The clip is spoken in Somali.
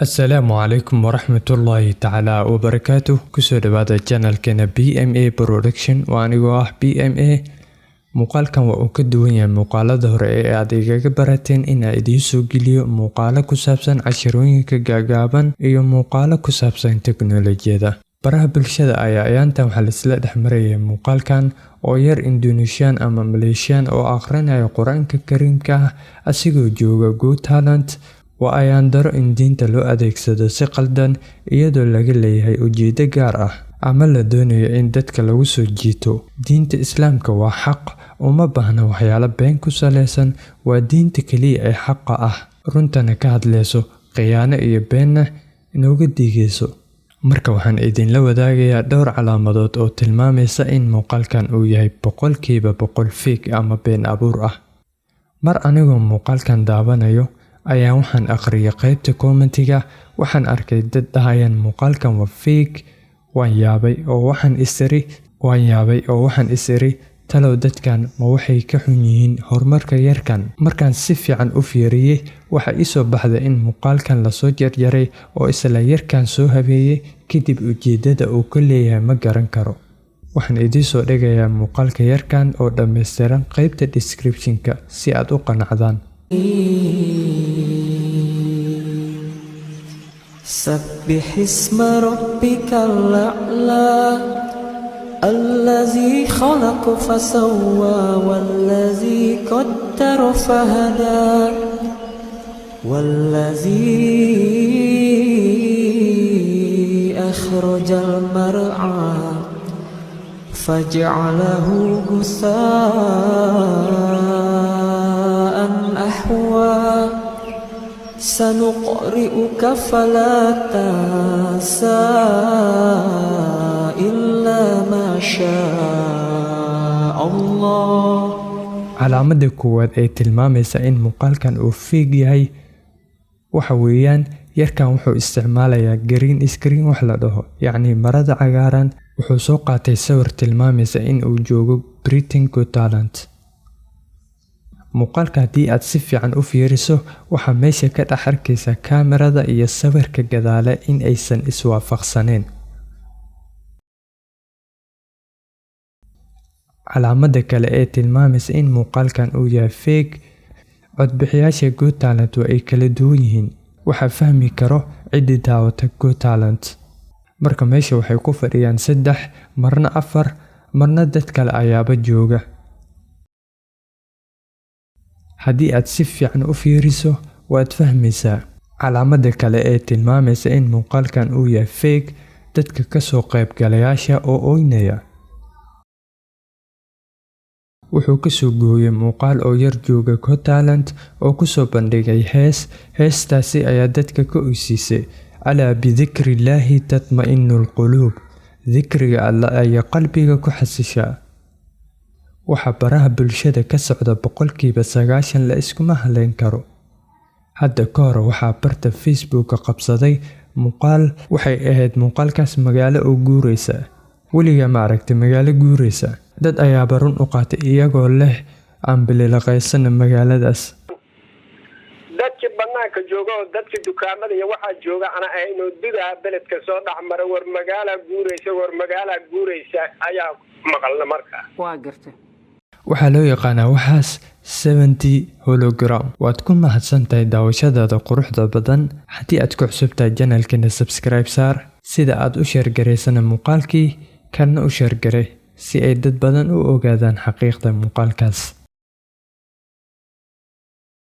السلام عليكم ورحمة الله تعالى وبركاته. كسو دبادة channel كنا BMA Production وانيو BMA. muuqaalkan waa uu ka duwan yahay muuqaalada hore ee aad igaga barateen in aan idiin soo geliyo muuqaalo ku saabsan casharooyinka gaagaaban iyo muuqaalo ku saabsan teknoolajiyada. Baraha bulshada ayaa ayaantan waxaa laisla dhex marayay muuqaalkan oo yar Indonesian ama Malaysian oo akhrinaya Quraanka Kariimka ah asigoo jooga Got Talent. Waa ayaan daro in diinta loo adeegsado si qaldan iyadoo laga leeyahay ujeedo gaar ah ama la doonayo in dadka lagu soo jiito. Diinta Islaamka waa xaq, uma baahna waxyaalo been ku saleysan. Waa diinta kaliya ee xaqa ah, runtana ka hadlayso, khiyaano iyo beenna inooga digayso. Marka waxaan idinla wadaagayaa dhowr calaamadood oo tilmaamaysa in muuqaalkan uu yahay 100% fake ama been abuur ah. Mar anigoo muuqaalkan daawanayo ayaa waxaan akhriyay qaybta commentiga, waxaan arkay dad dhahayaan muuqaalkan waa fake. waan yaabay oo waxaan isiri talow dadkan ma waxay ka xun yihiin horumarka yarkan. Markaan si fiican u fiiriyay waxa ii soo baxday in muuqaalkan la soo jarjaray oo isla yarkan soo habeeyay, kadib ujeedada uu ka leeyahay ma garan karo. Waxaan idiin soo dhigayaa muuqaalka yarkan oo dhammaystiran qaybta description-ka si aad u qanacdaan. سبح اسم ربك الأعلى الذي خلق فسوى والذي قدر فهدى والذي أخرج المرعى فجعله غثاء أحوى سنقرئك فلا تنسى إلا ما شاء الله. Calaamada koowaad ee tilmaamaysa in muuqaalkan uu fake yahay waxa weeyaan yarkan wuxuu isticmaalayaa green screen wax la dhaho, yacni marada cagaaran. Wuxuu soo qaatay sawir tilmaamaysa in uu joogo Britain Got Talent. muuqaalka haddii aad si fiican u fiiriso waxaa meesha ka dhex arkaysa kaamirada iyo sawirka gadaale in aysan iswaafaqsaneyn. Calaamada kale ee tilmaamaysa in muuqaalkan uu yahay fake, codbixiyaasha Got Talent waa ay kala duwan yihiin. Waxaa fahmi karo cidii daawata Got Talent. Marka meesha waxay ku fadhiyaan 3, marna 4, marna dad kale ayaaba jooga. haddii aad si fiican u fiiriso waad fahmaysaa. Calaamada kale ee tilmaamaysa in muuqaalkan uu yahay fake, dadka ka soo qaybgalayaasha oo oynaya. Wuxuu ka soo gooyay muuqaal oo yar jooga Got Talent oo ku soo bandhigay heestaasi ayaa dadka ka oysiisay. Alaa bidhikrillaahi tatma'innul quluub. Dhikriga Allah ayaa qalbiga ku xasishaa. waxa baraha bulshada ka socda 90% la iskuma haleyn karo. Hadda ka hor waxaa barta Facebook qabsaday muuqaal, waxay ahayd muuqaalkaas magaalo oo guuraysa. Weligaa ma aragtay magaalo guuraysa? Dad ayaa barun u qaatay iyagoo leh aan bililaqaysan magaaladaas. dadkii banaanka jooga oo dadkii dukaamada iyo waxaa jooga ana aynu didaa beledka soo dhaxmara war magaala guuraysa ayaa maqalna markaa. waa gartay. waxaa loo yaqaanaa waxaas 70 hologram. waad ku mahadsantahay daawashadaada quruxda badan. haddii aad ku cusubtahay channelkana subscribe saar, sida aad u sheergaraysana muuqaalkii kalena u sheergaray si ay dad badan u ogaadaan xaqiiqda muuqaalkaas.